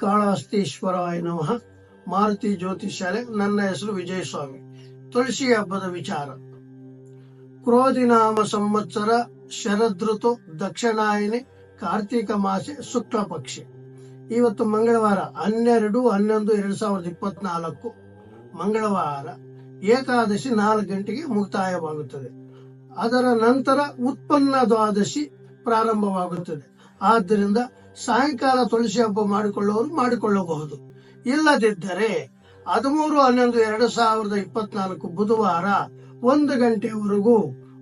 ಕಾಳಹಸ್ತೀಶ್ವರಾಯ ನಮಃ. ಮಾರುತಿ ಜ್ಯೋತಿಷಾಲೆ. ನನ್ನ ಹೆಸರು ವಿಜಯಸ್ವಾಮಿ. ತುಳಸಿ ಹಬ್ಬದ ವಿಚಾರ. ಕ್ರೋಧಿನಾಮ ಸಂವತ್ಸರ ಶರದೃತು ದಕ್ಷಿಣಾಯನಿ ಕಾರ್ತಿಕ ಮಾಸೆ ಶುಕ್ಲ ಪಕ್ಷಿ. ಇವತ್ತು ಮಂಗಳವಾರ 12/11/2024 ಮಂಗಳವಾರ. ಏಕಾದಶಿ 4 ಗಂಟೆಗೆ ಮುಕ್ತಾಯವಾಗುತ್ತದೆ. ಅದರ ನಂತರ ಉತ್ಪನ್ನ ದ್ವಾದಶಿ ಪ್ರಾರಂಭವಾಗುತ್ತದೆ. ಆದ್ದರಿಂದ ಸಾಯಂಕಾಲ ತುಳಸಿ ಹಬ್ಬ ಮಾಡಿಕೊಳ್ಳಬಹುದು. ಇಲ್ಲದಿದ್ದರೆ 13/11/2024 ಬುಧವಾರ 1 ಗಂಟೆಯವರೆಗೂ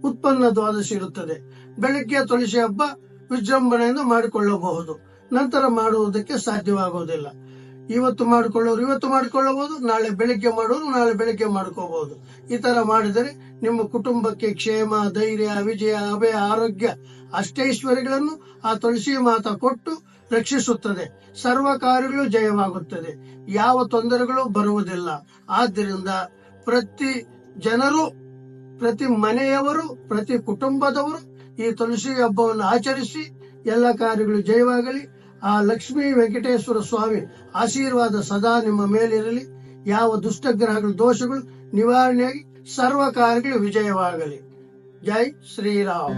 ಉತ್ಪನ್ನ ದ್ವಾದಶಿ ಇರುತ್ತದೆ. ಬೆಳಗ್ಗೆ ತುಳಸಿ ಹಬ್ಬ ವಿಜೃಂಭಣೆಯಿಂದ ಮಾಡಿಕೊಳ್ಳಬಹುದು. ನಂತರ ಮಾಡುವುದಕ್ಕೆ ಸಾಧ್ಯವಾಗುವುದಿಲ್ಲ. ಇವತ್ತು ಮಾಡಿಕೊಳ್ಳಬಹುದು, ನಾಳೆ ಬೆಳಿಗ್ಗೆ ಮಾಡೋರು ನಾಳೆ ಬೆಳಿಗ್ಗೆ ಮಾಡ್ಕೋಬಹುದು. ಈ ತರ ಮಾಡಿದರೆ ನಿಮ್ಮ ಕುಟುಂಬಕ್ಕೆ ಕ್ಷೇಮ, ಧೈರ್ಯ, ವಿಜಯ, ಅಭಯ, ಆರೋಗ್ಯ, ಅಷ್ಟೈಶ್ವರ್ಯಗಳನ್ನು ಆ ತುಳಸಿ ಮಾತಾ ಕೊಟ್ಟು ರಕ್ಷಿಸುತ್ತದೆ. ಸರ್ವ ಕಾರ್ಯಗಳು ಜಯವಾಗುತ್ತದೆ. ಯಾವ ತೊಂದರೆಗಳು ಬರುವುದಿಲ್ಲ. ಆದ್ದರಿಂದ ಪ್ರತಿ ಜನರು, ಪ್ರತಿ ಮನೆಯವರು, ಪ್ರತಿ ಕುಟುಂಬದವರು ಈ ತುಳಸಿ ಹಬ್ಬವನ್ನು ಆಚರಿಸಿ ಎಲ್ಲ ಕಾರ್ಯಗಳು ಜಯವಾಗಲಿ. ಆ ಲಕ್ಷ್ಮೀ ವೆಂಕಟೇಶ್ವರ ಸ್ವಾಮಿ ಆಶೀರ್ವಾದ ಸದಾ ನಿಮ್ಮ ಮೇಲಿರಲಿ. ಯಾವ ದುಷ್ಟಗ್ರಹಗಳ ದೋಷಗಳು ನಿವಾರಣೆಯಾಗಿ ಸರ್ವ ಕಾರ್ಯಗಳು ವಿಜಯವಾಗಲಿ. ಜೈ ಶ್ರೀರಾಮ್.